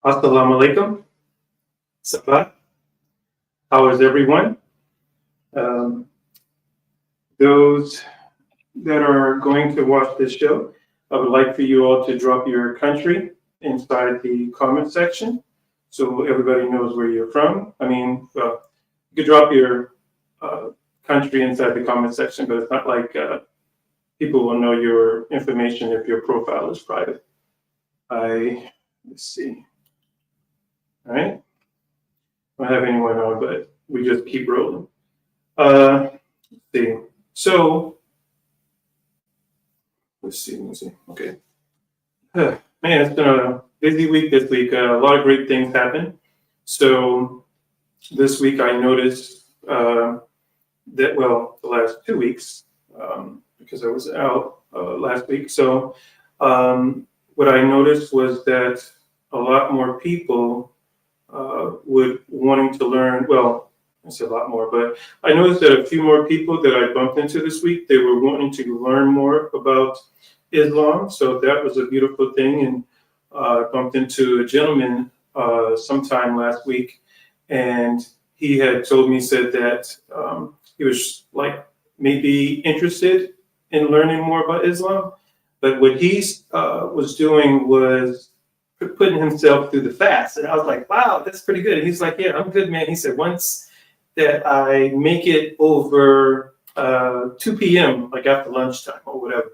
Assalamu alaikum. Sabah. How is everyone? Those that are going to watch this show, I would like for you all to drop your country inside the comment section so everybody knows where you're from. I mean, you could drop your country inside the comment section, but it's not like people will know your information if your profile is private. Let's see. All right. I don't have anyone on, but we just keep rolling. Let's see. So, let's see. Okay. Man, it's been a busy week this week. A lot of great things happened. So, this week I noticed that, well, the last 2 weeks, because I was out last week. So, what I noticed was that a lot more people would wanting to learn, well, I say a lot more, but I noticed that a few more people that I bumped into this week, they were wanting to learn more about Islam. So that was a beautiful thing. And I bumped into a gentleman sometime last week, and he had told me, said that he was like maybe interested in learning more about Islam, but what he was doing was putting himself through the fast. And I was like, wow, that's pretty good. And he's like, yeah, I'm good, man. He said, once that I make it over 2 p.m., like after lunchtime or whatever,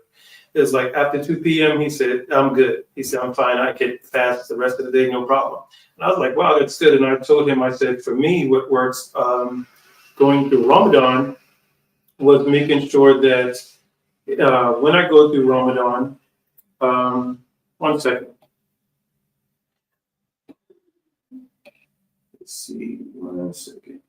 it was like after 2 p.m., he said, I'm good. He said, I'm fine. I can fast the rest of the day, no problem. And I was like, wow, that's good. And I told him, I said, for me, what works going through Ramadan was making sure that when I go through Ramadan, 1 second. Let's see, 1 second.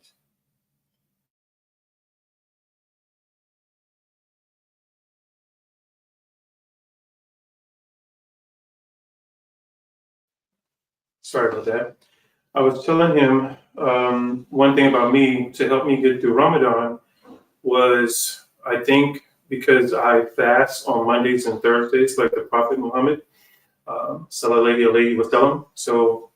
Sorry about that. I was telling him one thing about me to help me get through Ramadan was, I think, because I fast on Mondays and Thursdays, like the Prophet Muhammad, sallallahu alayhi wa sallam. So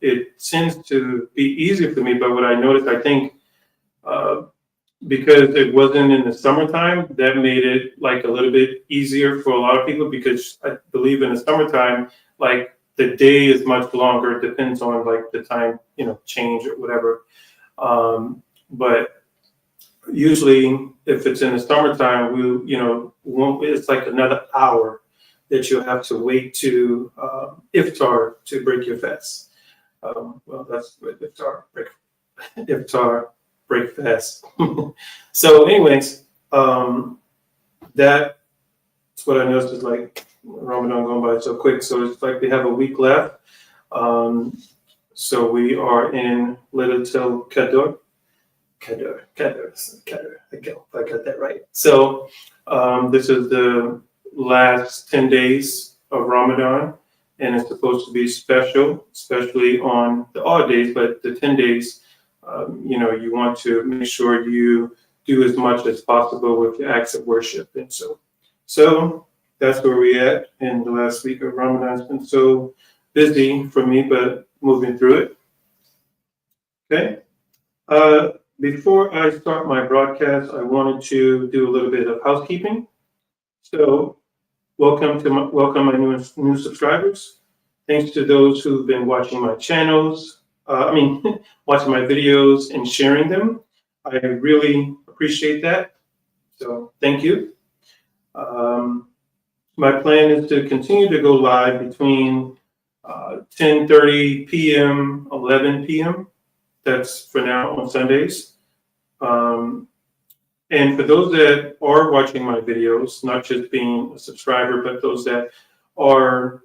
it tends to be easier for me. But what I noticed, I think, because it wasn't in the summertime, that made it like a little bit easier for a lot of people, because I believe in the summertime, like the day is much longer. It depends on like the time, change or whatever. But usually if it's in the summertime, it's like another hour that you'll have to wait to iftar to break your fast. Well, that's what iftar break fast. So anyways, that's what I noticed is like Ramadan going by so quick. So it's like we have a week left. So we are in Little Qadr. Qadr. I got that right. So this is the last 10 days of Ramadan, and it's supposed to be special, especially on the odd days, but the 10 days, you want to make sure you do as much as possible with your acts of worship. And so that's where we at in the last week of Ramadan. It's been so busy for me, but moving through it. Okay. Before I start my broadcast, I wanted to do a little bit of housekeeping. So welcome my new subscribers. Thanks to those who've been watching my channels, watching my videos and sharing them. I really appreciate that. So thank you. My plan is to continue to go live between 10:30 p.m., 11 p.m. That's for now on Sundays. And for those that are watching my videos, not just being a subscriber, but those that are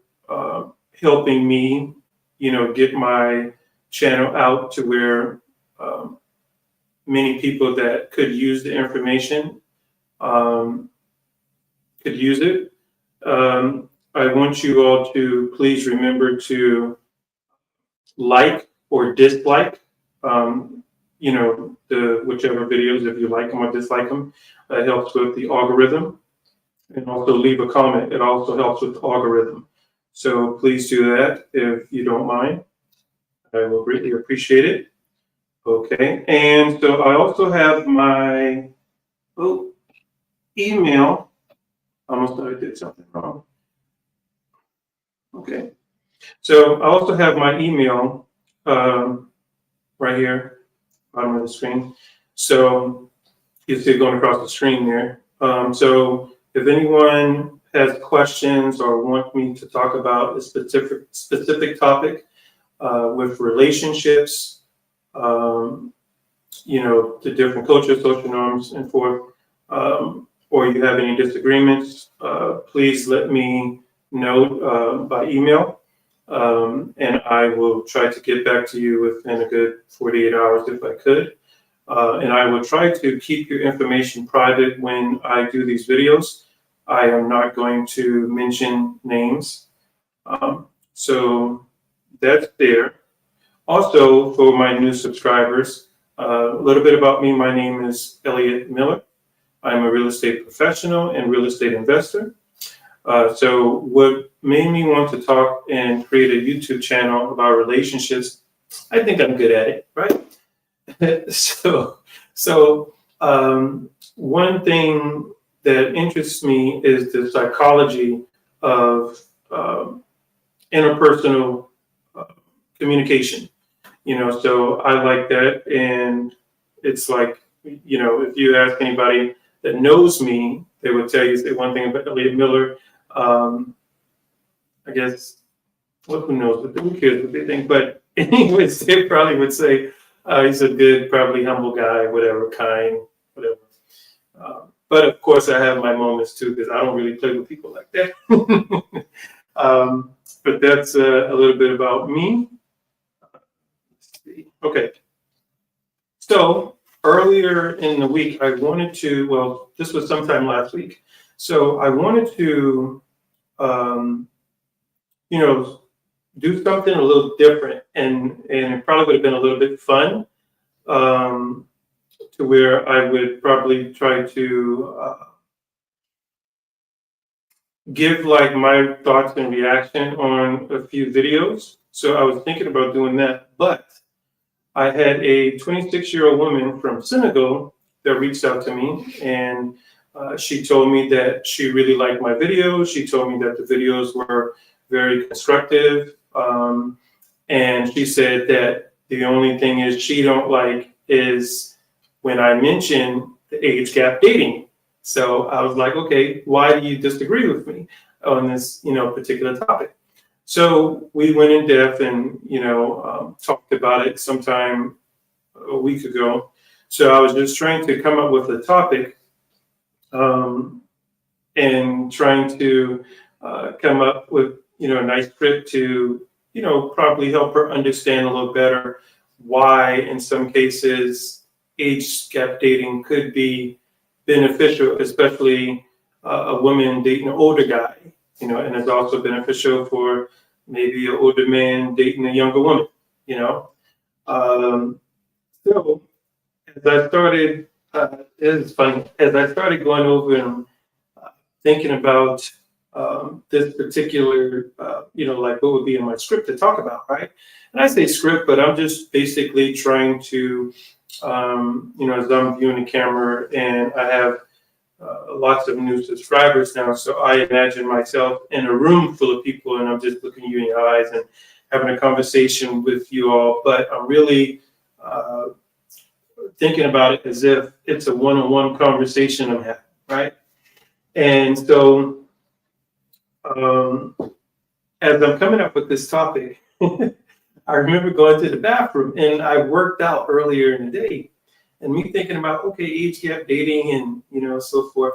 helping me, get my channel out to where many people that could use the information could use it. I want you all to please remember to like or dislike, the whichever videos, if you like them or dislike them. It helps with the algorithm. And also leave a comment. It also helps with the algorithm. So please do that if you don't mind. I will greatly appreciate it. Okay, and so I also have my email. Almost thought I did something wrong. Okay, so I also have my email right here, bottom of the screen. So you see it going across the screen there. So if anyone has questions or want me to talk about a specific topic with relationships, the different cultures, social norms, and forth, or you have any disagreements, please let me know by email, and I will try to get back to you within a good 48 hours if I could. And I will try to keep your information private when I do these videos. I am not going to mention names. So that's there. Also, for my new subscribers, a little bit about me. My name is Elliot Miller. I'm a real estate professional and real estate investor. So what made me want to talk and create a YouTube channel about relationships, I think I'm good at it, right? So one thing that interests me is the psychology of interpersonal communication. So I like that, and it's like, if you ask anybody that knows me, they would tell you, say one thing about Elliot Miller. I guess, well, who knows? But who cares what they think? But anyways, they probably would say he's a good, probably humble guy, whatever, kind, whatever. But of course, I have my moments too, because I don't really play with people like that. But that's a little bit about me. Okay. So earlier in the week, I wanted to, well, this was sometime last week. So I wanted to, do something a little different, and it probably would have been a little bit fun, to where I would probably try to give like my thoughts and reaction on a few videos. So I was thinking about doing that, but I had a 26-year-old woman from Senegal that reached out to me, and she told me that she really liked my videos. She told me that the videos were very constructive, and she said that the only thing is she don't like is when I mention the age gap dating. So I was like, okay, why do you disagree with me on this, particular topic? So we went in depth and, talked about it sometime a week ago. So I was just trying to come up with a topic, and trying to come up with, a nice script to, probably help her understand a little better why, in some cases, age gap dating could be beneficial, especially a woman dating an older guy, and it's also beneficial for maybe an older man dating a younger woman, So as I started, it's funny, as I started going over and thinking about this particular, like what would be in my script to talk about, right? And I say script, but I'm just basically trying to, as I'm viewing the camera, and I have lots of new subscribers now, so I imagine myself in a room full of people, and I'm just looking you in your eyes and having a conversation with you all. But I'm really thinking about it as if it's a one-on-one conversation I'm having, right? And so, as I'm coming up with this topic, I remember going to the bathroom, and I worked out earlier in the day, and me thinking about, okay, age gap dating and, so forth.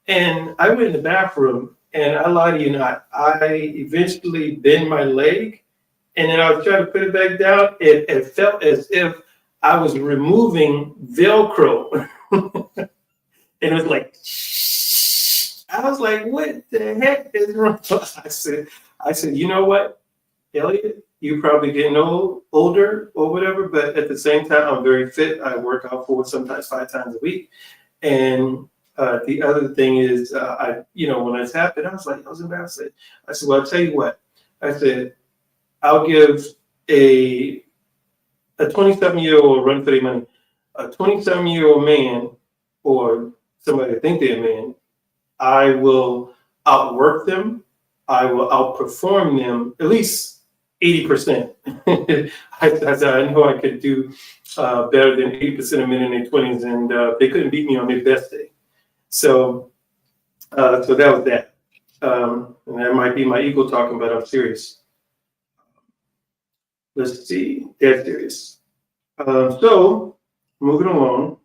And I went in the bathroom, and I lie to you not, I eventually bent my leg, and then I was trying to put it back down. It felt as if I was removing Velcro. And it was like, I was like, what the heck is wrong? I said, you know what, Elliot, you probably getting older or whatever, but at the same time, I'm very fit. I work out sometimes 5 times a week. And the other thing is, when this happened, I was embarrassed. I said, well, I'll tell you what, I said, I'll give a 27-year-old run for their money. A 27-year-old man or somebody that think they're a man, I will outwork them. I will outperform them at least 80%. I said, I know I could do better than 80% of men in their 20s, and they couldn't beat me on their best day. So, so that was that. And that might be my ego talking, but I'm serious. Let's see, dead serious. So, moving along.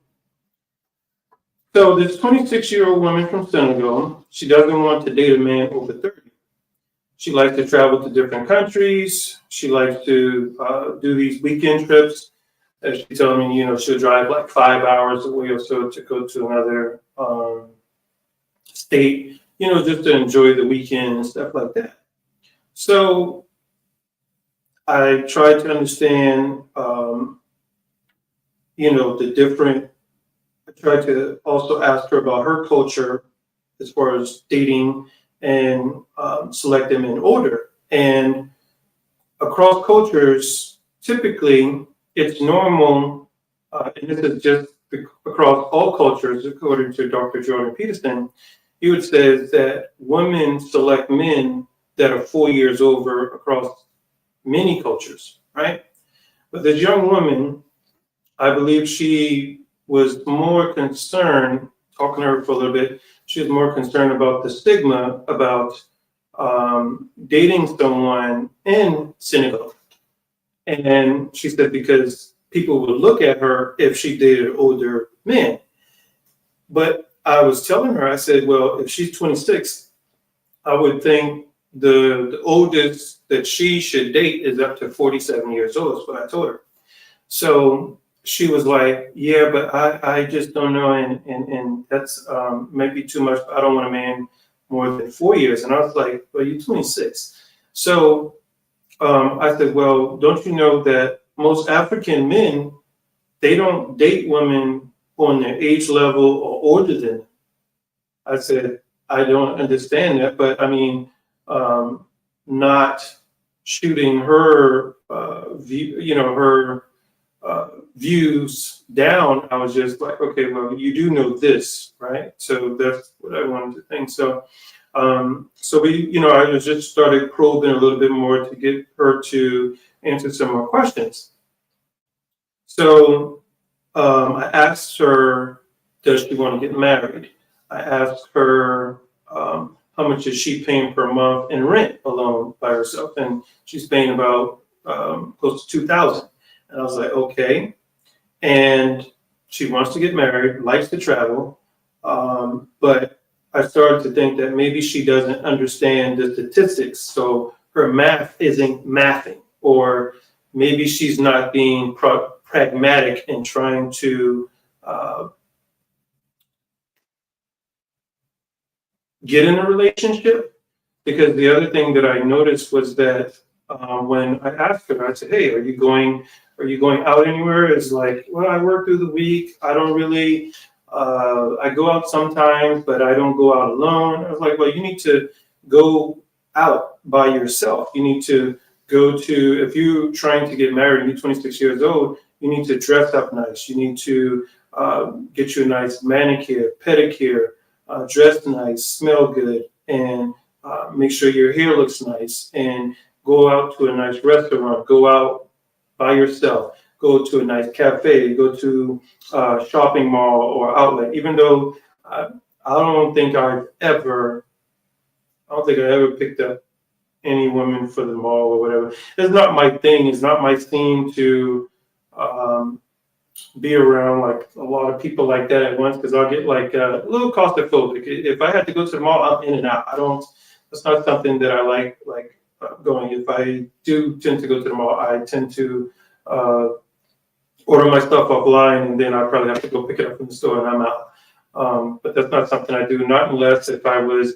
So this 26-year-old woman from Senegal, she doesn't want to date a man over 30. She likes to travel to different countries. She likes to do these weekend trips. As she told me, she'll drive like 5 hours away or so to go to another state, just to enjoy the weekend and stuff like that. So I tried to understand, the different. I tried to also ask her about her culture as far as dating and select them in order. And across cultures, typically it's normal, and this is just across all cultures, according to Dr. Jordan Peterson, he would say that women select men that are 4 years over across many cultures, right? But this young woman, I believe she was more concerned, talking to her for a little bit, she was more concerned about the stigma about dating someone in Senegal. And she said because people would look at her if she dated older men. But I was telling her, I said, well, if she's 26, I would think the oldest that she should date is up to 47 years old, is what I told her. So she was like, yeah, but I just don't know, and that's maybe too much. I don't want a man more than 4 years. And I was like, well, you're 26. So I said, well, don't you know that most African men, they don't date women on their age level or older than them? I said, I don't understand that, but I mean, not shooting her view, her views down. I was just like, okay, well, you do know this, right? So that's what I wanted to think. So, so we, I just started probing a little bit more to get her to answer some more questions. So I asked her, does she want to get married? I asked her, how much is she paying per month in rent alone by herself? And she's paying about close to $2,000. And I was like, okay. And she wants to get married, likes to travel, but I started to think that maybe she doesn't understand the statistics. So her math isn't mathing, or maybe she's not being pragmatic in trying to get in a relationship. Because the other thing that I noticed was that when I asked her, I said, hey, are you going out anywhere? It's like, well, I work through the week. I don't really, I go out sometimes, but I don't go out alone. I was like, well, you need to go out by yourself. You need to go to, if you're trying to get married and you're 26 years old, you need to dress up nice. You need to get you a nice manicure, pedicure, dress nice, smell good, and make sure your hair looks nice, and go out to a nice restaurant, go out by yourself, go to a nice cafe, go to a shopping mall or outlet. Even though I don't think I ever picked up any woman for the mall or whatever. It's not my thing. It's not my theme to be around like a lot of people like that at once, because I'll get like a little claustrophobic. If I had to go to the mall, I'm in and out. That's not something that I like going. If I do tend to go to the mall, I tend to order my stuff offline, and then I probably have to go pick it up from the store and I'm out. But that's not something I do, not unless if I was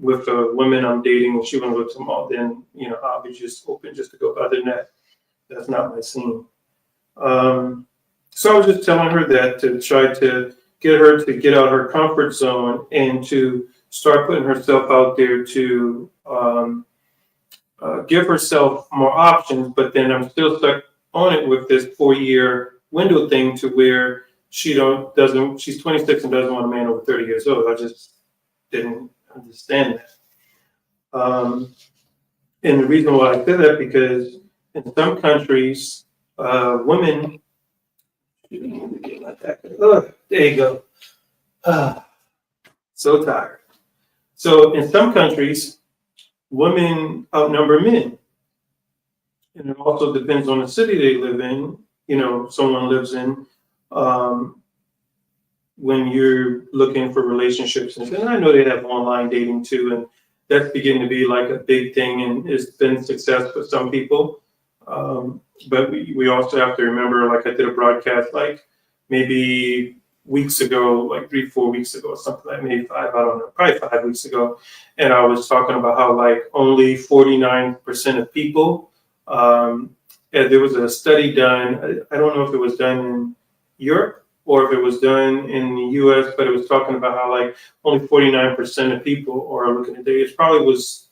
with a woman I'm dating and she want to go to the mall, then I'll be just open just to go. Other than that, that's not my scene. So I was just telling her that to try to get her to get out of her comfort zone and to start putting herself out there to give herself more options, but then I'm still stuck on it with this 4-year window thing to where she's 26 and doesn't want a man over 30 years old. I just didn't understand that. And the reason why I say that because in some countries, women, there you go. So tired. So in some countries, women outnumber men. And it also depends on the city they live in, someone lives in, when you're looking for relationships. And I know they have online dating too, and that's beginning to be like a big thing, and it's been success for some people. But we also have to remember, like I did a broadcast like maybe weeks ago, like 3-4 weeks ago, something like maybe 5, I don't know, probably 5 weeks ago. And I was talking about how like only 49% of people, and there was a study done, I don't know if it was done in Europe or if it was done in the US, but it was talking about how like only 49% of people are looking at dating. It probably was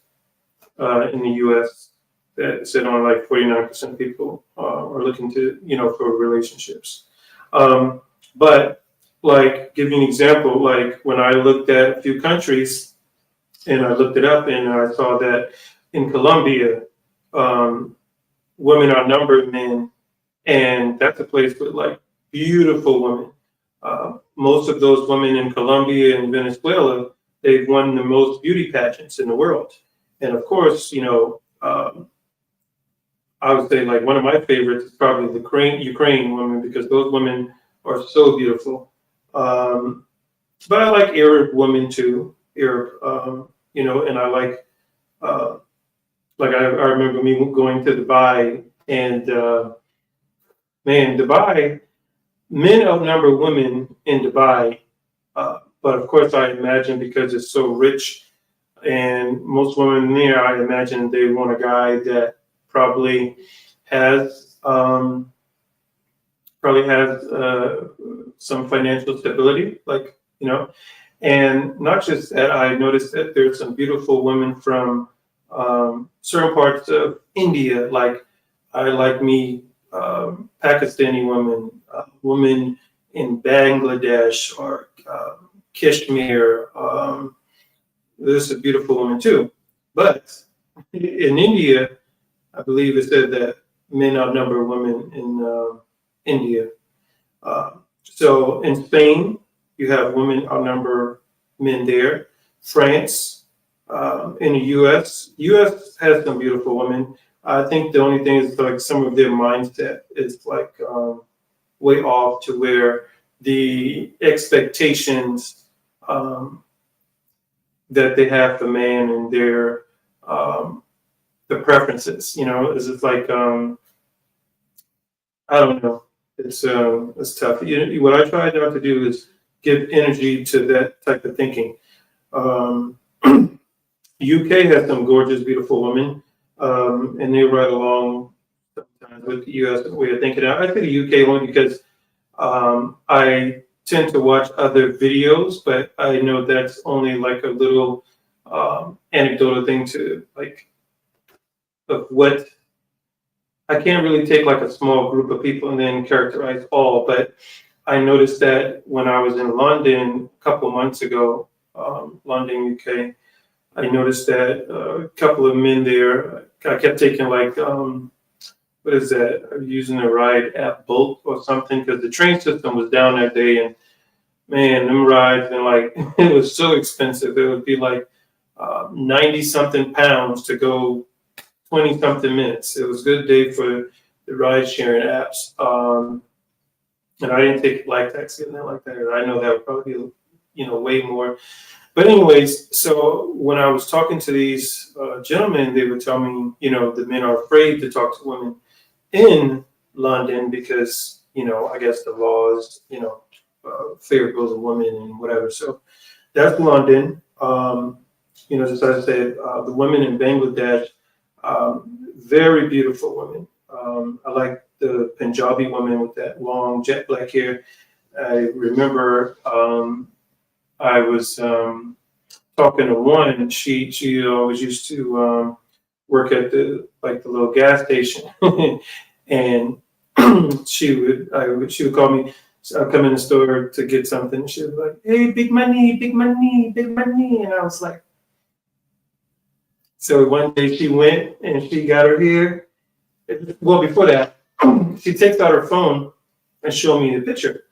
in the US that said only like 49% of people are looking to, for relationships. But like, give you an example, like when I looked at a few countries and I looked it up and I saw that in Colombia, women outnumber men, and that's a place with like beautiful women. Most of those women in Colombia and Venezuela, they've won the most beauty pageants in the world. And of course, I would say like one of my favorites is probably the Ukraine women, because those women are so beautiful. But I like Arab women too, and I like I remember me going to Dubai, and man, Dubai, men outnumber women in Dubai. But of course, I imagine because it's so rich, and most women there, I imagine they want a guy that probably has some financial stability, and not just that. I noticed that there's some beautiful women from certain parts of India, like I like me Pakistani women, women in Bangladesh or Kashmir. This is a beautiful woman too. But in India, I believe it said that men outnumber women in India. So in Spain, you have women outnumber men there. France, in the U.S. has some beautiful women. I think the only thing is like some of their mindset is like way off to where the expectations that they have for man and their the preferences, is it like I don't know. It's tough. What I try not to do is give energy to that type of thinking. UK has some gorgeous, beautiful women, and they right along sometimes with the US way of thinking. I think the UK one because I tend to watch other videos, but I know that's only like a little anecdotal thing to like of what I can't really take like a small group of people and then characterize all, but I noticed that when I was in London a couple of months ago, London, UK, I noticed that a couple of men there, I kept taking like, what is that? I'm using a ride app, Bolt or something, because the train system was down that day, and man, them rides, and like, it was so expensive. It would be like 90 something pounds to go 20 something minutes. It was a good day for the ride sharing apps. And I didn't take light taxi and that like that. I know that would probably be, way more. But anyways, so when I was talking to these gentlemen, they would tell me, the men are afraid to talk to women in London because, I guess the laws, favorable to women and whatever. So that's London. Just as I said, the women in Bangladesh, very beautiful women. I like the Punjabi woman with that long jet black hair. I remember I was talking to one, and she always used to work at the little gas station, and she would call me. So I'd come in the store to get something. She was like, "Hey, big money, big money, big money," and I was like, so one day she went and she got her hair. Well, before that, she takes out her phone and showed me the picture.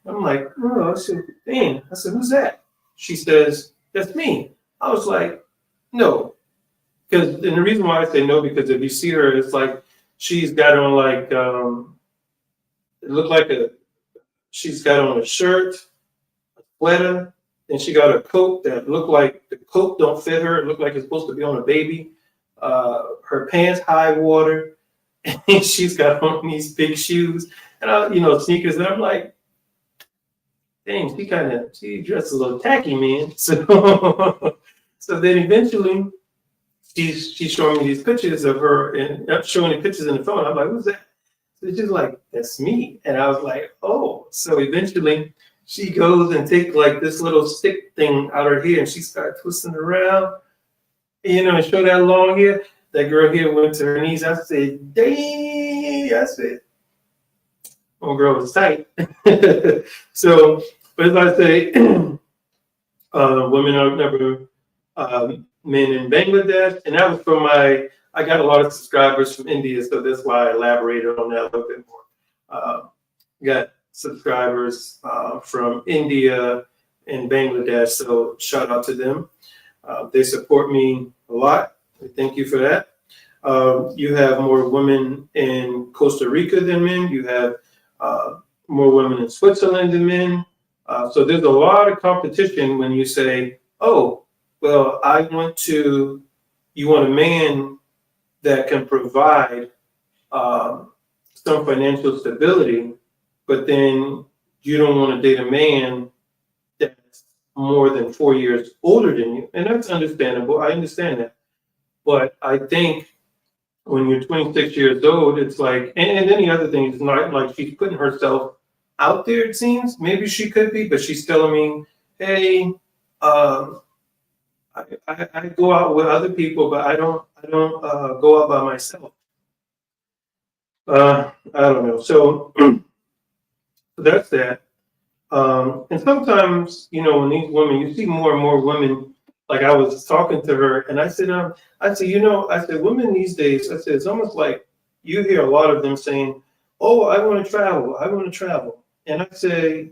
I'm like, oh, I said, dang. I said, who's that? She says, that's me. I was like, no. And the reason why I say no, because if you see her, it's like she's got on like, it looked like she's got on a shirt, a sweater, and she got a coat that looked like the coat don't fit her. It looked like it's supposed to be on a baby. Her pants high water, and she's got on these big shoes and sneakers. And I'm like, dang, she dressed a little tacky, man. So so then eventually she's showing me these pictures of her and showing me pictures in the phone. I'm like, who's that? So she's like, that's me. And I was like, oh. So eventually she goes and takes like this little stick thing out her hair and she started twisting around, and show that long hair. That girl here went to her knees. I said, dang. I said, oh, girl was tight. So, but as I say, women outnumber men in Bangladesh. And that was from I got a lot of subscribers from India, so that's why I elaborated on that a little bit more. Got subscribers from India and Bangladesh, so shout out to them. They support me a lot. Thank you for that. You have more women in Costa Rica than men. You have more women in Switzerland than men. So there's a lot of competition when you say, oh, well, you want a man that can provide some financial stability, but then you don't want to date a man that's more than 4 years older than you. And that's understandable. I understand that. But I think when you're 26 years old, it's like, and any other thing, it's not like she's putting herself out there, it seems. Maybe she could be, but she's telling me, hey, I go out with other people, but I don't go out by myself. I don't know. So that's that. And sometimes, when these women, you see more and more women, like I was talking to her and I said, women these days, I said, it's almost like you hear a lot of them saying, oh, I want to travel. I want to travel. And I say,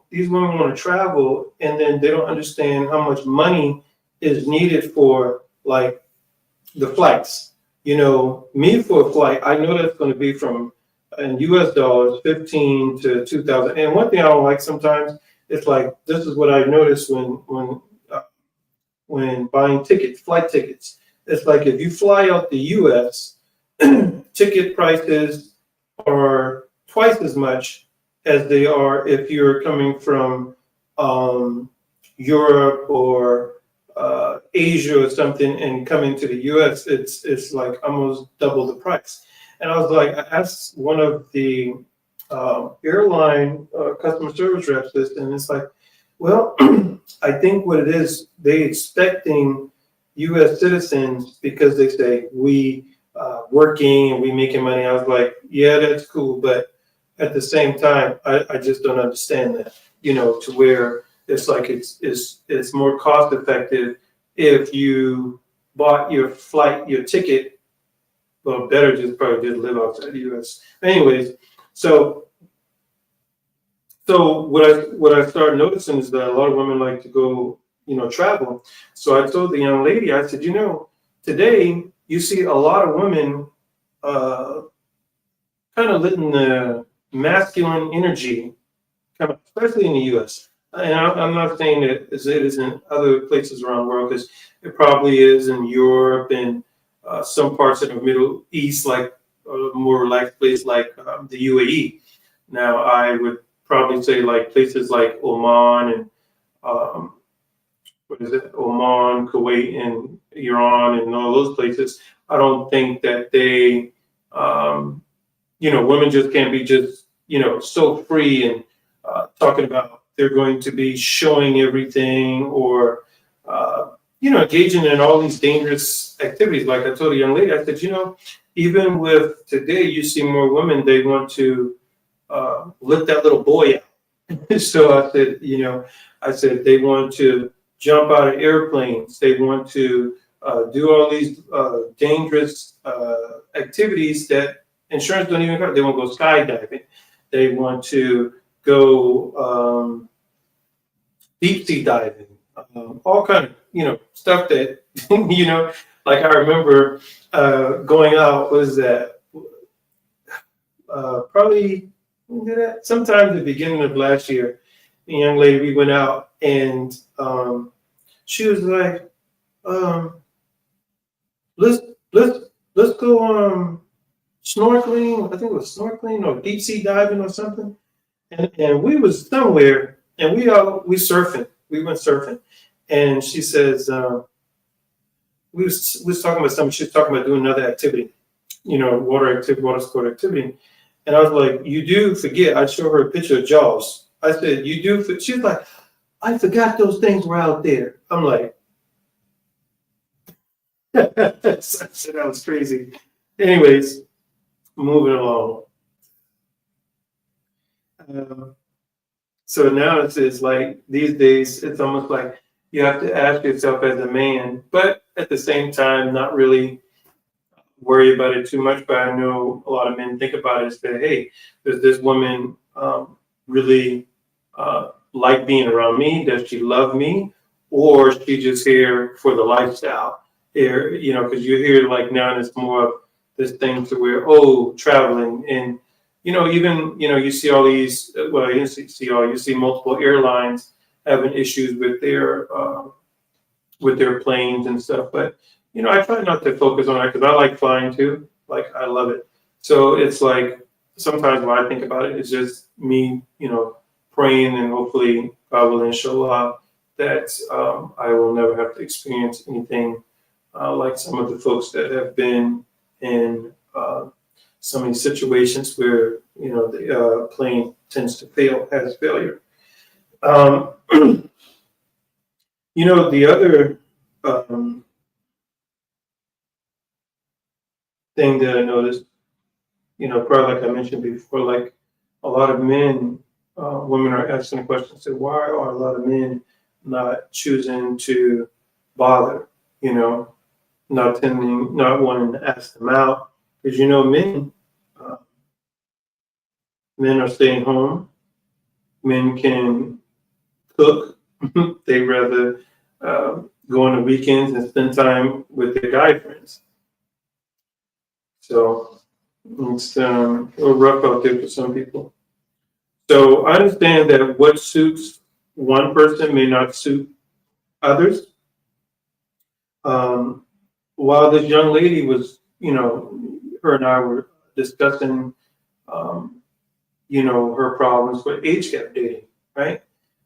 these women want to travel and then they don't understand how much money is needed for like the flights. Me for a flight, I know that's going to be from in US dollars, 15 to 2,000. And one thing I don't like sometimes, it's like, this is what I noticed when buying flight tickets. It's like if you fly out the US, ticket prices are twice as much as they are if you're coming from Europe or Asia or something and coming to the US. It's like almost double the price. And I was like, I asked one of the airline customer service reps this, and it's like, well, I think what it is, they expecting U.S. citizens because they say we working and we making money. I was like, yeah, that's cool, but at the same time, I just don't understand that. To where it's like it's more cost effective if you bought your ticket. Well, better just probably did live outside the U.S. Anyways, so what I started noticing is that a lot of women like to go, travel. So I told the young lady, I said, today you see a lot of women kind of letting the masculine energy come up, especially in the U.S. And I'm not saying that it is in other places around the world, because it probably is in Europe and some parts of the Middle East, like a more relaxed place like the UAE. Now, I would probably say like places like Oman and Oman, Kuwait, and Iran, and all those places. I don't think that they, women just can't be just, so free and talking about they're going to be showing everything or engaging in all these dangerous activities. Like I told a young lady, I said, even with today, you see more women, they want to lift that little boy out. So I said they want to jump out of airplanes. They want to do all these dangerous activities that insurance don't even cover. They want to go skydiving. They want to go deep sea diving. All kind of stuff that like I remember going out. Was that probably sometime at the beginning of last year? A young lady, we went out and she was like, let's let's go snorkeling. I think it was snorkeling or deep sea diving or something. And we was somewhere and we surfing. We went surfing, and she says we was talking about something. She was talking about doing another activity, water sport activity. And I was like, you do forget. I showed her a picture of Jaws. I said, you do. She's like, I forgot those things were out there. I'm like, I said that was crazy. Anyways, moving along. So now it's like these days, it's almost like you have to ask yourself as a man, but at the same time, not really worry about it too much. But I know a lot of men think about it and say, hey, does this woman really like being around me? Does she love me? Or is she just here for the lifestyle? Here, because you hear like now it's more of this thing to where, traveling and even you see all these. Well, you see multiple airlines having issues with their planes and stuff. But I try not to focus on that because I like flying too. Like I love it. So it's like sometimes when I think about it, it's just me, praying and hopefully God will inshallah that I will never have to experience anything like some of the folks that have been in so many situations where the plane tends to has failure. The other thing that I noticed, probably like I mentioned before, like a lot of men, women are asking the question, say, why are a lot of men not choosing to bother, not wanting to ask them out? Because men are staying home. Men can cook. They rather go on the weekends and spend time with their guy friends. So it's a little rough out there for some people. So I understand that what suits one person may not suit others. While this young lady was, her and I were discussing, her problems with age gap dating, right?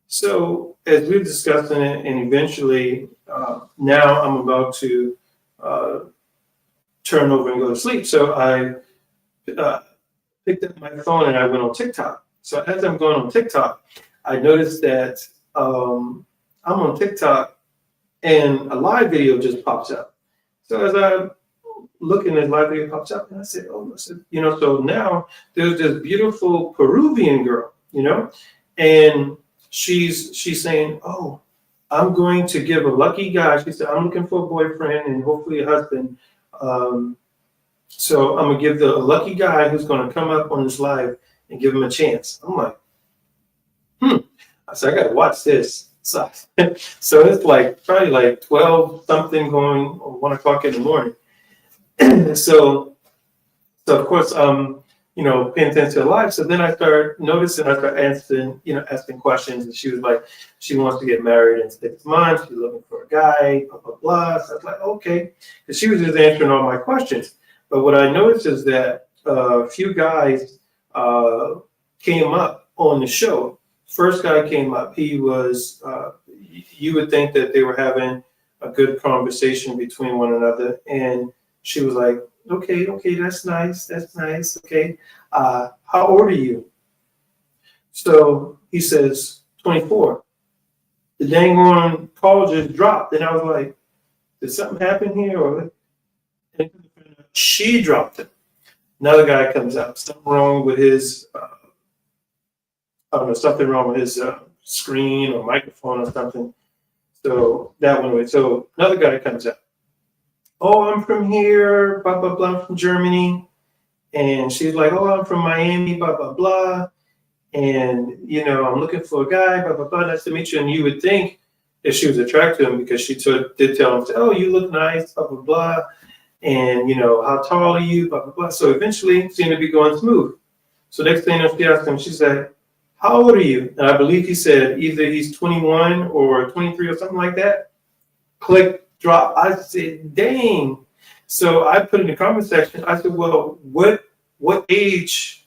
So as we're discussing it, and eventually now I'm about to turn over and go to sleep. So I picked up my phone and I went on TikTok. So as I'm going on TikTok, I noticed that I'm on TikTok and a live video just pops up. So as I'm looking at live video pops up, and I said, so now there's this beautiful Peruvian girl, and she's saying, oh, I'm going to give a lucky guy. She said, I'm looking for a boyfriend and hopefully a husband. So I'm gonna give a lucky guy who's gonna come up on this live and give him a chance. I'm like, I said, I gotta watch this. So it's like probably like 12 something going or 1 o'clock in the morning. So of course paying attention to the live. So then I start noticing, I start asking questions, and she was like, she wants to get married in 6 months, she's looking for a guy, blah blah blah. So I was like, okay. And she was just answering all my questions. But what I noticed is that a few guys came up on the show. First guy came up, he was you would think that they were having a good conversation between one another, and she was like, okay, that's nice, okay. How old are you? So he says, 24. The dang on call just dropped, and I was like, did something happen here? Or she dropped it. Another guy comes up, something wrong with his, I don't know, something wrong with his screen or microphone or something. So that went away. So another guy comes up. Oh, I'm from here, blah, blah, blah, I'm from Germany. And she's like, oh, I'm from Miami, blah, blah, blah. And, I'm looking for a guy, blah, blah, blah, nice to meet you. And you would think if she was attracted to him because she did tell him, oh, you look nice, blah, blah, blah. And, how tall are you, blah, blah, blah. So eventually it seemed to be going smooth. So next thing she asked him, she said, how old are you? And I believe he said either he's 21 or 23 or something like that. Click, drop. I said, dang. So I put in the comment section, I said, well, what age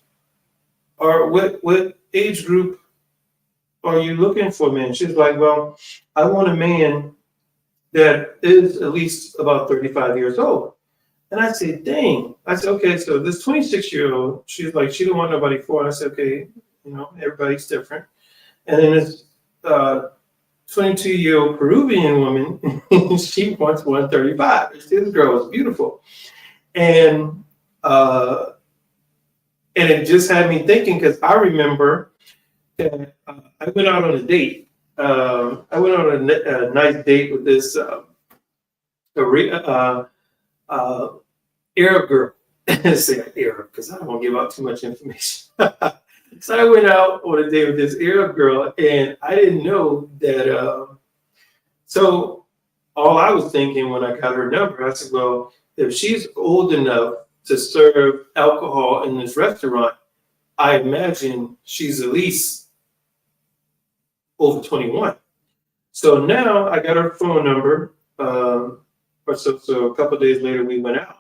or what age group are you looking for, man? She's like, well, I want a man that is at least about 35 years old. And I said, dang. I said, okay, so this 26-year-old, she's like, she don't want nobody for it. I said, okay, everybody's different. And then this 22-year-old Peruvian woman, she wants 135. This girl is beautiful. And it just had me thinking, because I remember that I went out on a date. I went on a nice date with this Arab girl. Say Arab, because I don't want to give out too much information. So I went out on a date with this Arab girl, and I didn't know that. So all I was thinking when I got her number, I said, well, if she's old enough to serve alcohol in this restaurant, I imagine she's at least over 21. So now I got her phone number, so a couple of days later we went out.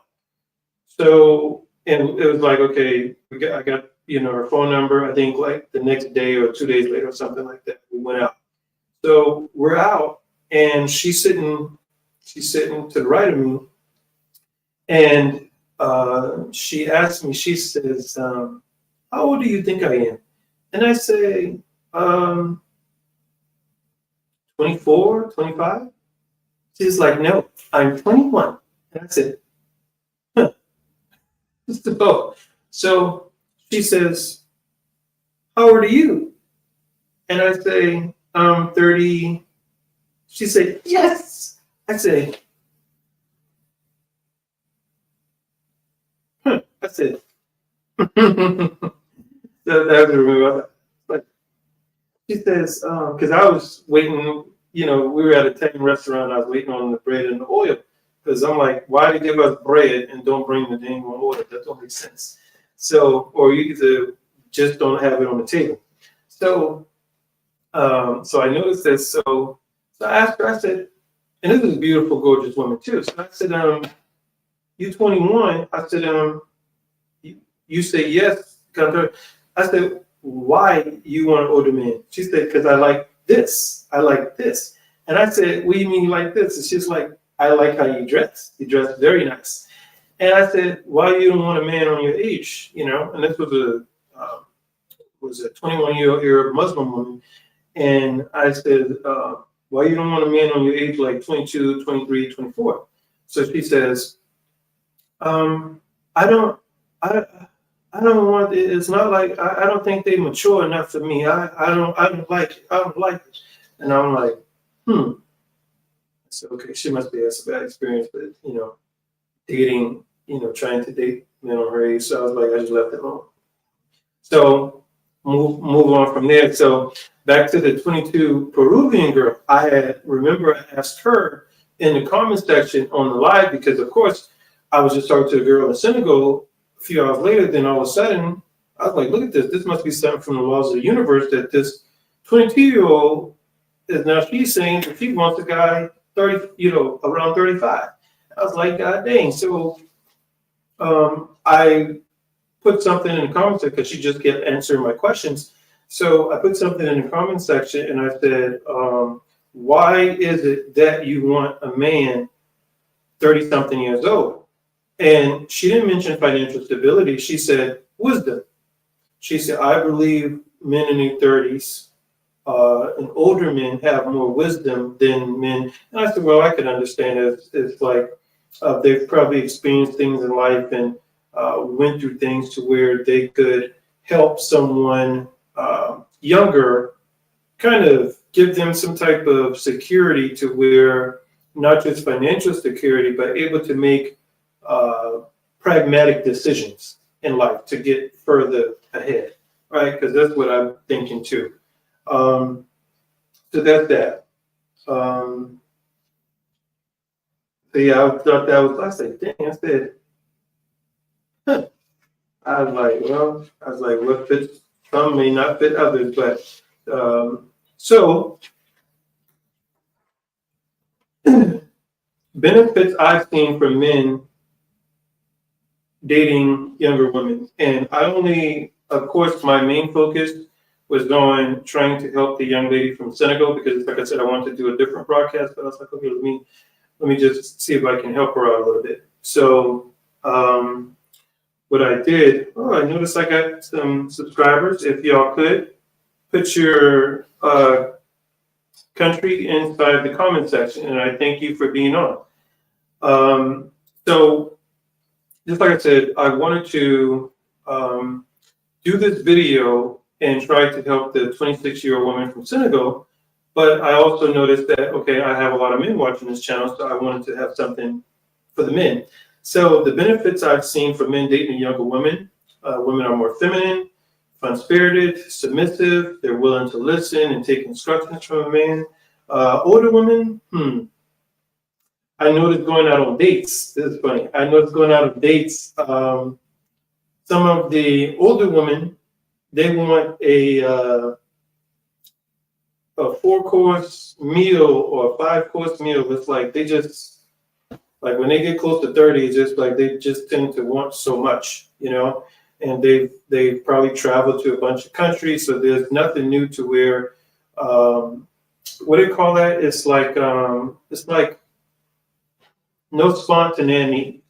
So, and it was like, okay, I got her phone number. I think like the next day or 2 days later or something like that, we went out. So we're out, and she's sitting to the right of me, and she asked me. She says, "How old do you think I am?" And I say, 24, 25. She's like, "No, I'm 21." And I said, "Huh." So she says, "How old are you?" And I say, 30. She said, "Yes." I say, "Huh." I said, so that was a real, but she says, because I was waiting, we were at a Italian restaurant, I was waiting on the bread and the oil. Because I'm like, why do they give us bread and don't bring the dang on oil? That don't make sense. So, or you either just don't have it on the table. So, so I noticed this. So I asked her, I said, and this is a beautiful, gorgeous woman too. So I said, you 21? I said, you say yes. I said, why you want an older man? She said, because I like this. I like this. And I said, what do you mean you like this? And she's like, I like how you dress. You dress very nice. And I said, why you don't want a man on your age? And this was a 21-year-old Arab Muslim woman. And I said, why you don't want a man on your age, like 22, 23, 24? So she says, I don't want it. It's not like, I don't think they mature enough for me. I don't like it. I don't like it. And I'm like, So, okay, she must be has a bad experience with, dating, trying to date men on her age. So I was like, I just left it alone. So move on from there. So back to the 22 Peruvian girl. I asked her in the comment section on the live, because of course I was just talking to a girl in Senegal a few hours later. Then all of a sudden I was like, look at this. This must be something from the laws of the universe that this 22-year-old is now, she's saying that she wants a guy 30, around 35. I was like, God dang. So I put something in the comments because she just kept answering my questions. So I put something in the comment section and I said, why is it that you want a man 30 something years old? And she didn't mention financial stability. She said wisdom. She said, I believe men in their 30s and older men have more wisdom than men. And I said, well, I can understand it. It's like they've probably experienced things in life and went through things to where they could help someone younger, kind of give them some type of security to where not just financial security, but able to make pragmatic decisions in life to get further ahead, right? Because that's what I'm thinking too. So that's that. So yeah, I thought that was, I said, dang, I said, huh. I was like, what fits some may not fit others, but so benefits I've seen from men dating younger women. And I only, of course, my main focus was on trying to help the young lady from Senegal because, like I said, I wanted to do a different broadcast, but I was like, okay, let me just see if I can help her out a little bit. So what I did, I noticed I got some subscribers. If y'all could put your country inside the comment section, and I thank you for being on. So just like I said, I wanted to do this video and try to help the 26-year-old woman from Senegal, but I also noticed that, okay, I have a lot of men watching this channel, so I wanted to have something for the men. So the benefits I've seen for men dating a younger woman, women are more feminine, fun-spirited, submissive, they're willing to listen and take instructions from a man. Older women, I noticed going out on dates. This is funny. I noticed going out on dates. Some of the older women, they want a 4-course meal or a 5-course meal. It's like they just, like when they get close to 30, it's just like they just tend to want so much, you know. And they've probably traveled to a bunch of countries, so there's nothing new to where what do you call that? It's like no spontaneity.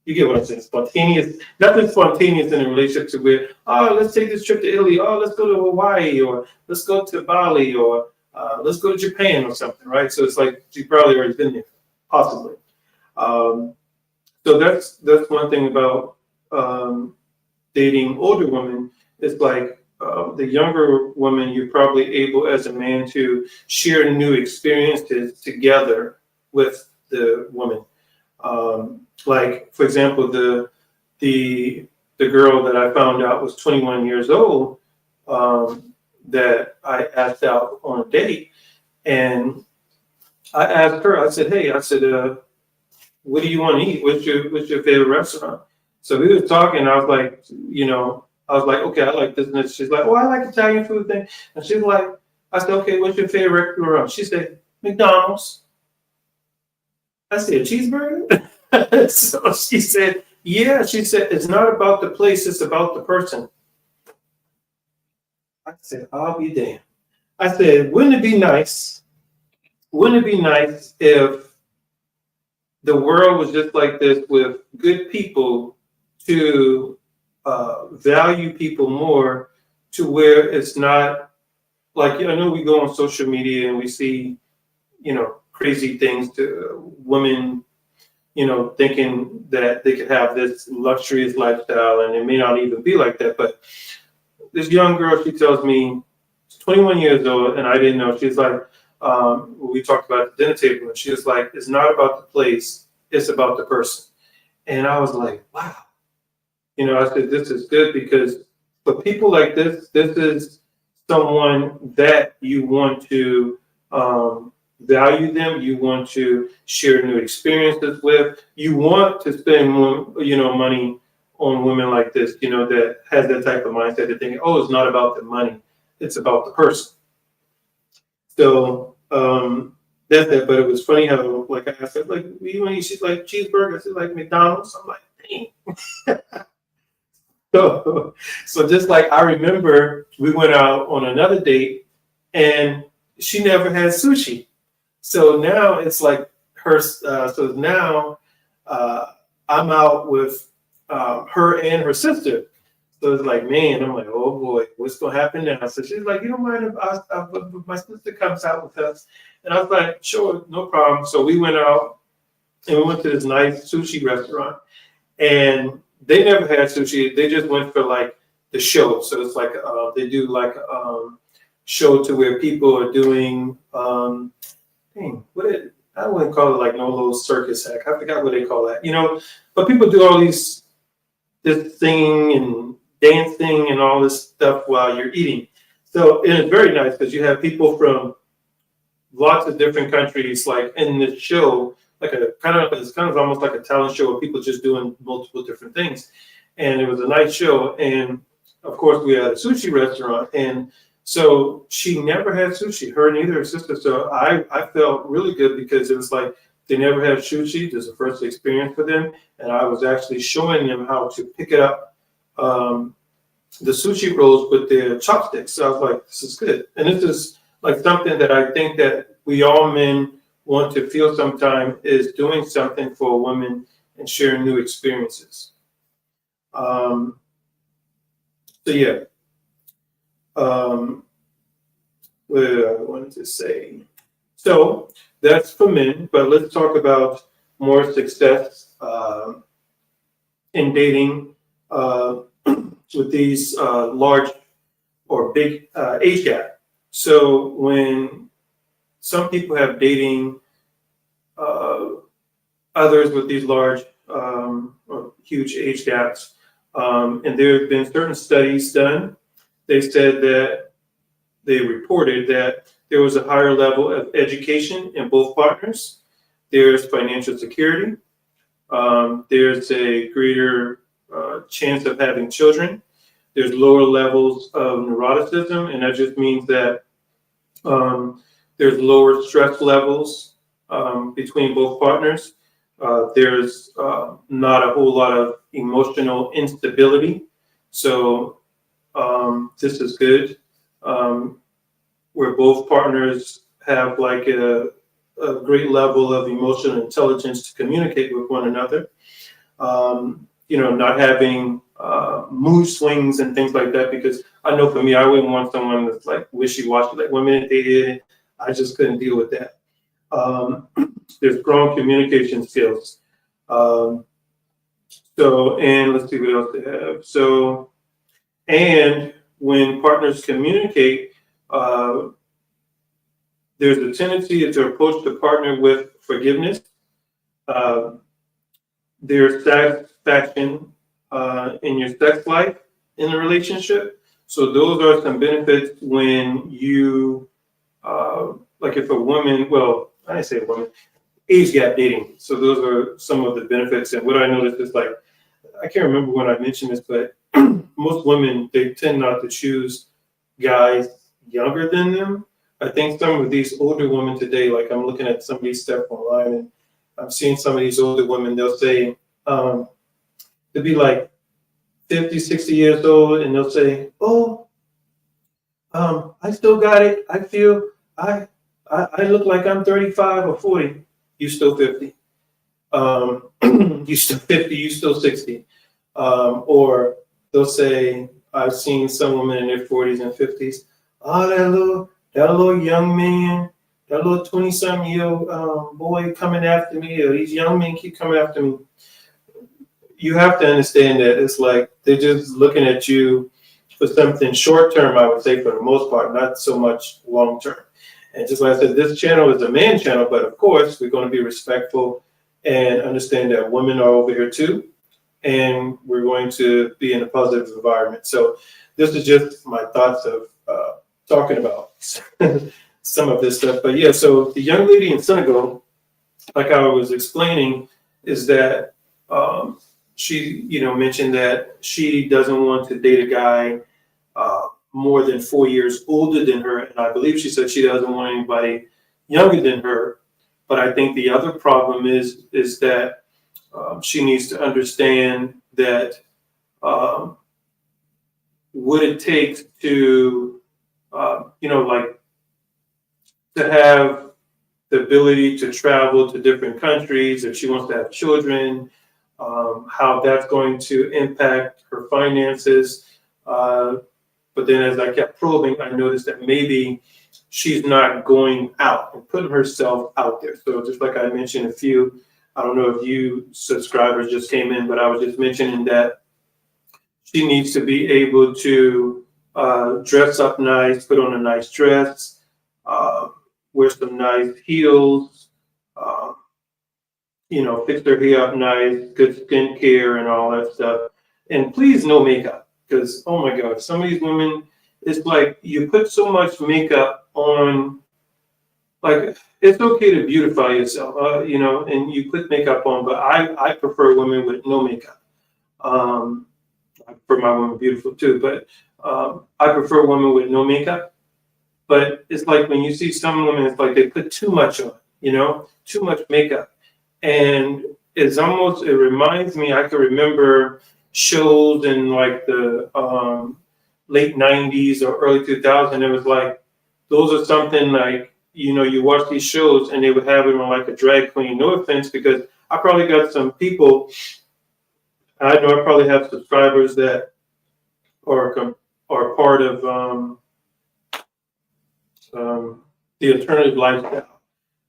You get what I'm saying? Spontaneous. Nothing spontaneous in a relationship to where, let's take this trip to Italy. Oh, let's go to Hawaii, or let's go to Bali, or let's go to Japan or something, right? So it's like you've probably already been there, possibly. So that's one thing about dating older women. It's like the younger woman, you're probably able as a man to share new experiences together with the woman. Like, for example, the girl that I found out was 21 years old that I asked out on a date, and I asked her. I said, "Hey," I said, "what do you want to eat? What's your favorite restaurant?" So we were talking. I was like, okay, I like this. And she's like, oh, I like Italian food thing. And she's like, I said, okay, what's your favorite restaurant? She said, McDonald's. I said, cheeseburger? So she said, yeah. She said, it's not about the place, it's about the person. I said, I'll be damned. I said, wouldn't it be nice? Wouldn't it be nice if the world was just like this with good people to value people more, to where it's not like, I know we go on social media and we see, crazy things to women, thinking that they could have this luxurious lifestyle, and it may not even be like that. But this young girl, she tells me, she's 21 years old, and I didn't know. She's like, we talked about the dinner table, and she was like, it's not about the place, it's about the person. And I was like, wow. I said, this is good, because for people like this is someone that you want to value them, you want to share new experiences with, you want to spend more, money on women like this, that has that type of mindset of thinking, oh, it's not about the money, it's about the person. So that's that. But it was funny how, like I said, like, she's like cheeseburger, she's like McDonald's. I'm like, dang. So just like I remember, we went out on another date, and she never had sushi. So now it's like her. So now I'm out with her and her sister. So it's like, man, I'm like, oh boy, what's gonna happen now? So she's like, you don't mind if my sister comes out with us? And I was like, sure, no problem. So we went out and we went to this nice sushi restaurant, and they never had sushi. They just went for like the show. So it's like they do like show to where people are doing I wouldn't call it like no little circus act. I forgot what they call that, But people do all this singing and dancing and all this stuff while you're eating. So it's very nice because you have people from lots of different countries, like in the show, like it's kind of almost like a talent show of people just doing multiple different things. And it was a nice show. And of course, we had a sushi restaurant. And so she never had sushi, her and neither her sister. So I felt really good because it was like they never had sushi. This is the first experience for them. And I was actually showing them how to pick it up, the sushi rolls with their chopsticks. So I was like, this is good. And this is like something that I think that we all men want to feel sometime, is doing something for a woman and sharing new experiences. So yeah. What I wanted to say. So that's for men, but let's talk about more success in dating with these large or big age gap. So when some people have dating others with these large or huge age gaps, and there have been certain studies done, they said that they reported that there was a higher level of education in both partners. There's financial security. There's a greater chance of having children. There's lower levels of neuroticism, and that just means that there's lower stress levels between both partners. There's not a whole lot of emotional instability. So this is good, where both partners have like a great level of emotional intelligence to communicate with one another. Not having mood swings and things like that, because I know for me, I wouldn't want someone that's like wishy-washy. Like 1 minute they did, I just couldn't deal with that. There's strong communication skills. And let's see what else they have. So, and when partners communicate, there's a tendency to approach the partner with forgiveness. There's satisfaction in your sex life in a relationship. So those are some benefits when you, like if a woman, well, I didn't say a woman, age gap dating. So those are some of the benefits. And what I noticed is like, I can't remember when I mentioned this, but most women, they tend not to choose guys younger than them. I think some of these older women today, like I'm looking at some of these stuff online, and I'm seeing some of these older women, they'll say, they'll be like 50, 60 years old, and they'll say, oh, I still got it. I feel I look like I'm 35 or 40. You still 50. You still 50, you still 60. Or they'll say, I've seen some women in their 40s and 50s. Oh, that little young man, that little 20-something-year-old boy coming after me, or these young men keep coming after me. You have to understand that it's like they're just looking at you for something short term, I would say, for the most part, not so much long term. And just like I said, this channel is a man channel, but of course, we're going to be respectful and understand that women are over here too. And we're going to be in a positive environment. So this is just my thoughts of talking about some of this stuff. But yeah, so the young lady in Senegal, like I was explaining, is that she, mentioned that she doesn't want to date a guy more than 4 years older than her. And I believe she said she doesn't want anybody younger than her. But I think the other problem is that she needs to understand that what it takes to, like to have the ability to travel to different countries, if she wants to have children, how that's going to impact her finances. But then as I kept probing, I noticed that maybe she's not going out and putting herself out there. So just like I mentioned I don't know if you subscribers just came in, but I was just mentioning that she needs to be able to dress up nice, put on a nice dress, uh, wear some nice heels, uh, fix their hair up nice, good skincare and all that stuff. And please, no makeup, because oh my God, some of these women, it's like you put so much makeup on. Like it's okay to beautify yourself, and you put makeup on, but I prefer women with no makeup. Um, I prefer my women beautiful too, but I prefer women with no makeup. But it's like when you see some women, it's like they put too much on, too much makeup. And it reminds me, I can remember shows in like the late 90s or early 2000s. It was like, those are something like, you watch these shows and they would have it on like a drag queen. No offense, because I probably got some people, I know I probably have subscribers that are part of the alternative lifestyle.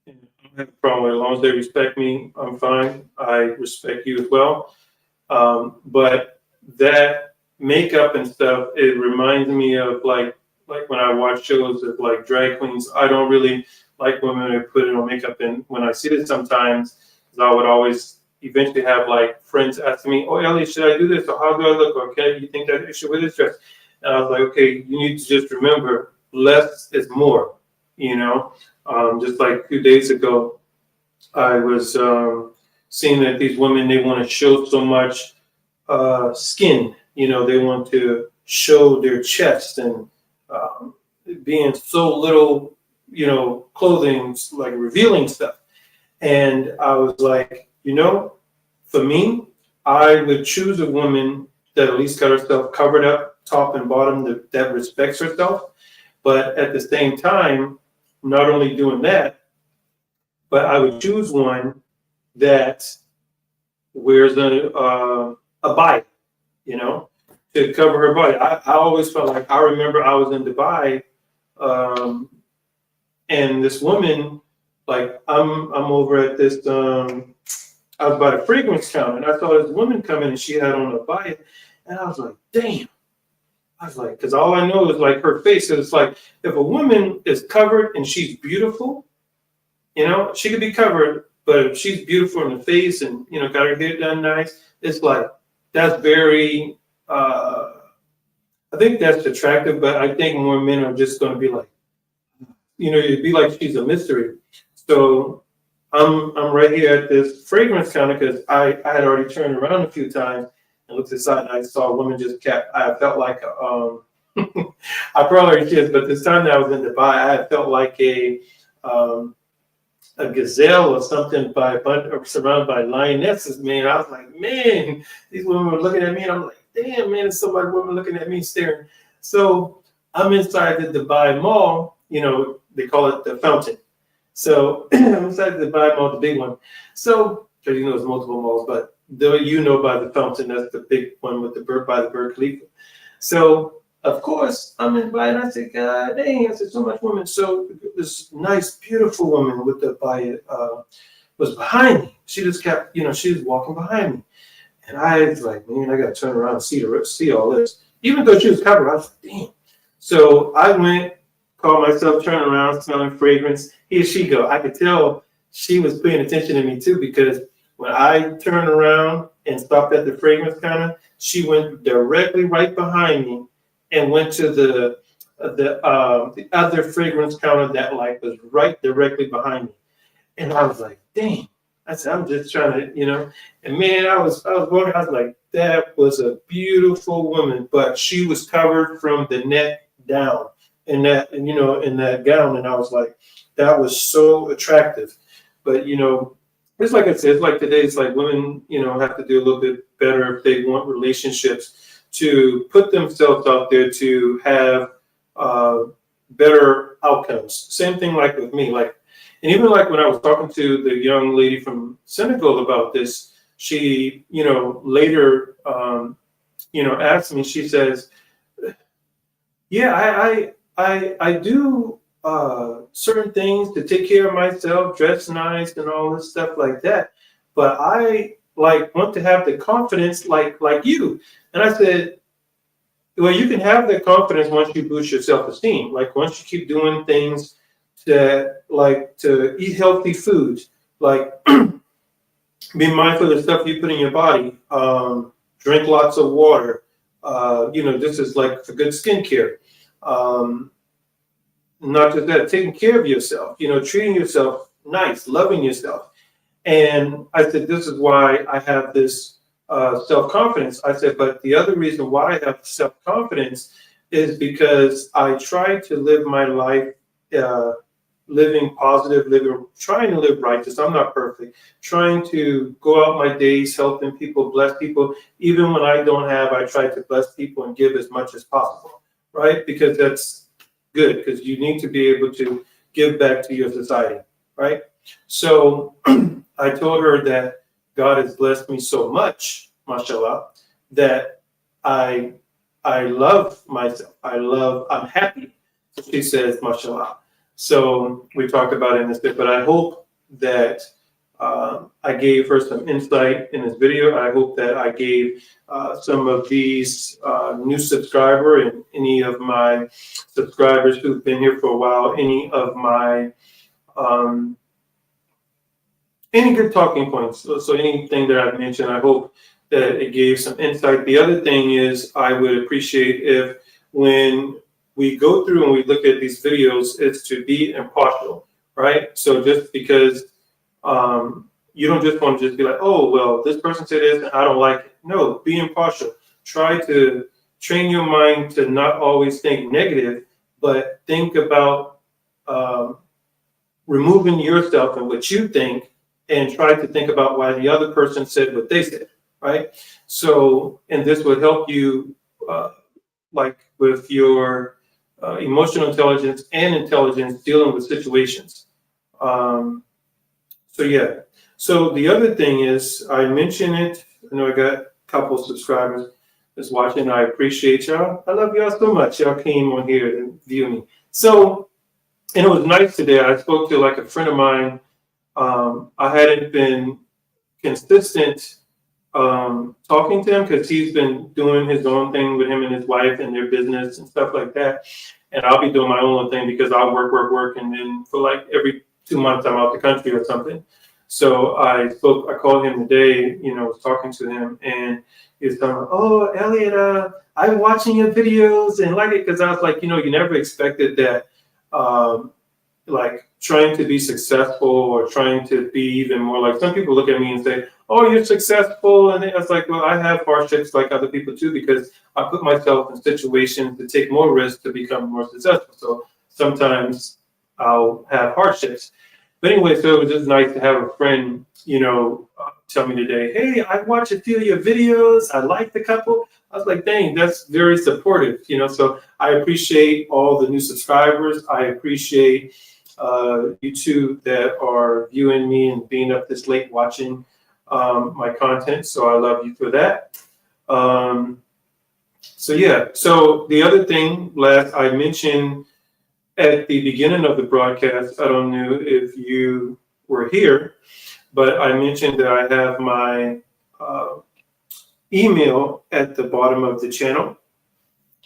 And I don't have a problem with it. As long as they respect me, I'm fine. I respect you as well. But that makeup and stuff, it reminds me of like when I watch shows of like drag queens. I don't really like women who put on makeup. And when I see this sometimes, I would always eventually have like friends asking me, "Oh, Ellie, should I do this? Or how do I look? Or okay, you think that I should wear this dress?" And I was like, "Okay, you need to just remember, less is more." Just like 2 days ago, I was seeing that these women, they want to show so much skin. They want to show their chest and being so little, clothing, like revealing stuff. And I was like, for me, I would choose a woman that at least got herself covered up, top and bottom, that respects herself. But at the same time, not only doing that, but I would choose one that wears a body, to cover her body. I always felt like, I remember I was in Dubai, and this woman, like I'm over at this, I was by the fragrance counter, and I saw this woman come in, and she had on a body, and I was like, damn. I was like, because all I know is like her face. So it's like, if a woman is covered and she's beautiful, she could be covered, but if she's beautiful in the face and, got her hair done nice, it's like, that's very, I think that's attractive, but I think more men are just going to be like, it'd be like she's a mystery. So I'm right here at this fragrance counter because I had already turned around a few times and looked aside, and I saw a woman just kept. I felt like I probably did, but this time that I was in Dubai, I felt like a gazelle or something surrounded by lionesses. Man, I was like, man, these women were looking at me, and I'm like, damn, man, it's so much women looking at me staring. So I'm inside the Dubai Mall. They call it the Fountain. So I'm inside the Dubai Mall, the big one. So, because there's multiple malls, but by the Fountain, that's the big one with by the Burj Khalifa. So, of course, I'm invited. I said, God dang, I said, so much women. So this nice, beautiful woman with the was behind me. She just kept, she was walking behind me. And I was like, man, I got to turn around and see all this. Even though she was covered, I was like, damn. So I went, called myself, turned around, smelling fragrance. Here she go. I could tell she was paying attention to me too, because when I turned around and stopped at the fragrance counter, she went directly right behind me and went to the other fragrance counter that like was right directly behind me. And I was like, dang. I said, I'm just trying to, and man, I was walking, I was like, that was a beautiful woman, but she was covered from the neck down in that gown. And I was like, that was so attractive. But, it's like I said, it's like today, it's like women, have to do a little bit better if they want relationships, to put themselves out there to have better outcomes. Same thing like with me, and even like when I was talking to the young lady from Senegal about this, she, later, asked me, she says, yeah, I do certain things to take care of myself, dress nice and all this stuff like that. But I want to have the confidence like you. And I said, well, you can have that confidence once you boost your self-esteem. Like once you keep doing things that to eat healthy foods, like be mindful of the stuff you put in your body, drink lots of water. This is like for good skincare. Not just that, taking care of yourself, treating yourself nice, loving yourself. And I said, this is why I have this self-confidence. I said, but the other reason why I have self-confidence is because I try to live my life living positive, trying to live righteous. I'm not perfect. Trying to go out my days helping people, bless people. Even when I don't have, I try to bless people and give as much as possible, right? Because that's good, because you need to be able to give back to your society, right? So I told her that God has blessed me so much, mashallah, that I love myself. I'm happy. So she says, mashallah. So we talked about it in this bit, but I hope that I gave her some insight in this video. I hope that I gave some of these new subscriber and any of my subscribers who've been here for a while, any of my any good talking points. So anything that I've mentioned, I hope that it gave some insight. The other thing is I would appreciate if when we go through and we look at these videos, it's to be impartial, right? So just because you don't just want to just be like, oh, well, this person said this and I don't like it. No, be impartial. Try to train your mind to not always think negative, but think about removing yourself and what you think and try to think about why the other person said what they said, right? So, and this would help you with your emotional intelligence and intelligence dealing with situations. So the other thing is, I mentioned it. I know I got a couple of subscribers that's watching. I appreciate y'all. I love y'all so much. Y'all came on here to view me. So, and it was nice today. I spoke to a friend of mine. I hadn't been consistent talking to him because he's been doing his own thing with him and his wife and their business and stuff like that. And I'll be doing my own thing because I'll work. And then for every 2 months, I'm out the country or something. So I called him today, was talking to him, and he was telling me, oh, Elliot, I'm watching your videos and like it, because I was like, you never expected that, trying to be successful or trying to be even more like, some people look at me and say, oh, you're successful. And I was like, well, I have hardships like other people too, because I put myself in situations to take more risks to become more successful. So sometimes I'll have hardships. But anyway, so it was just nice to have a friend, tell me today, hey, I watched a few of your videos. I liked a couple. I was like, dang, that's very supportive, So I appreciate all the new subscribers. I appreciate you two that are viewing me and being up this late watching my content. So I love you for that. So the other thing, I mentioned at the beginning of the broadcast, I don't know if you were here, but I mentioned that I have my email at the bottom of the channel.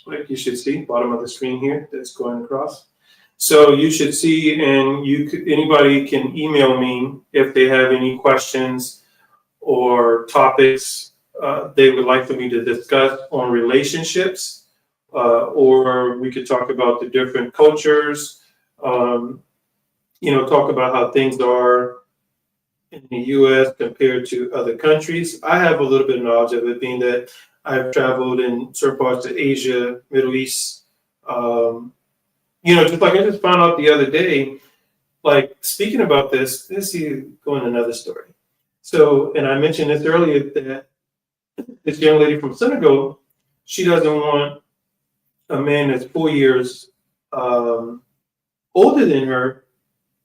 Like you should see, bottom of the screen here, that's going across. So you should see, and anybody can email me if they have any questions or topics they would like for me to discuss on relationships. Or we could talk about the different cultures, talk about how things are in the U.S. compared to other countries. I have a little bit of knowledge of it, being that I've traveled in certain parts of Asia, Middle East. Just like I just found out the other day, speaking about this, let's see, go in another story. So, and I mentioned this earlier, that this young lady from Senegal, she doesn't want a man that's 4 years older than her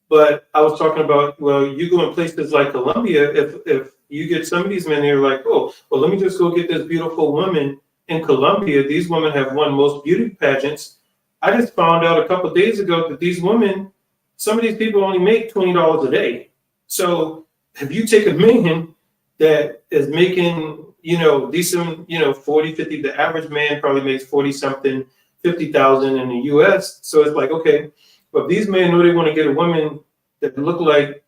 But I was talking about, well, you go in places like Colombia, if you get some of these men here like, oh, well, let me just go get this beautiful woman in Colombia. These women have won most beauty pageants. I just found out a couple of days ago that these women, some of these people only make $20 a day. So if you take a man that is making, decent, 40, 50, the average man probably makes 40 something, 50,000 in the US. So it's like, okay, but these men know they want to get a woman that look like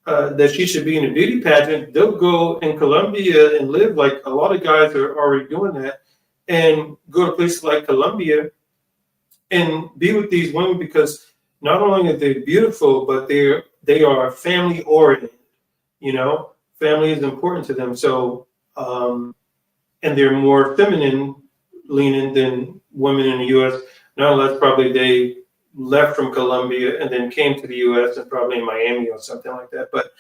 that she should be in a beauty pageant. They'll go in Colombia and live like a lot of guys are already doing that, and go to places like Colombia and be with these women because not only are they beautiful, but they are family oriented. Family is important to them. So and they're more feminine leaning than women in the U.S. Now that's probably they left from Colombia and then came to the U.S. and probably in Miami or something like that. But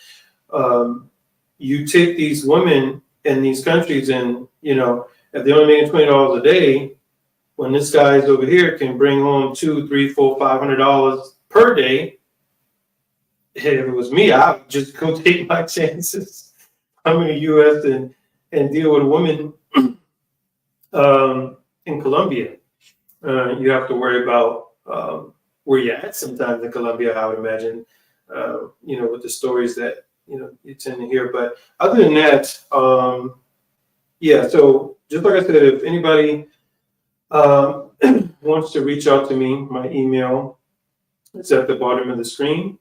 you take these women in these countries, and if they're only making $20 a day, when this guy's over here can bring home $200, $300, $400, $500 per day. If it was me, I would just go take my chances. I'm in the U.S. and deal with a woman in Colombia. You have to worry about where you're at sometimes in Colombia, I would imagine, with the stories that, you tend to hear. But other than that, so just like I said, if anybody wants to reach out to me, my email is at the bottom of the screen.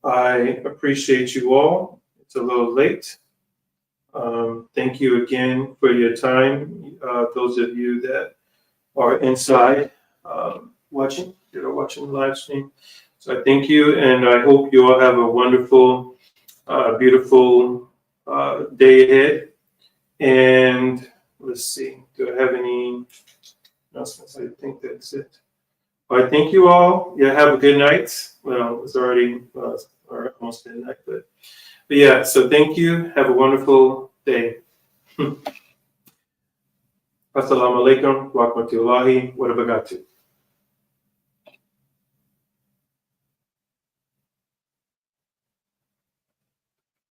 I appreciate you all. It's a little late. Thank you again for your time. Those of you that are inside watching the live stream. So I thank you, and I hope you all have a wonderful, beautiful day ahead. And let's see, do I have any announcements? I think that's it. All right, thank you all. Yeah, have a good night. Well, it's already almost midnight, but yeah, so thank you. Have a wonderful day. Assalamu alaikum, rahmatullahi wa barakatuh.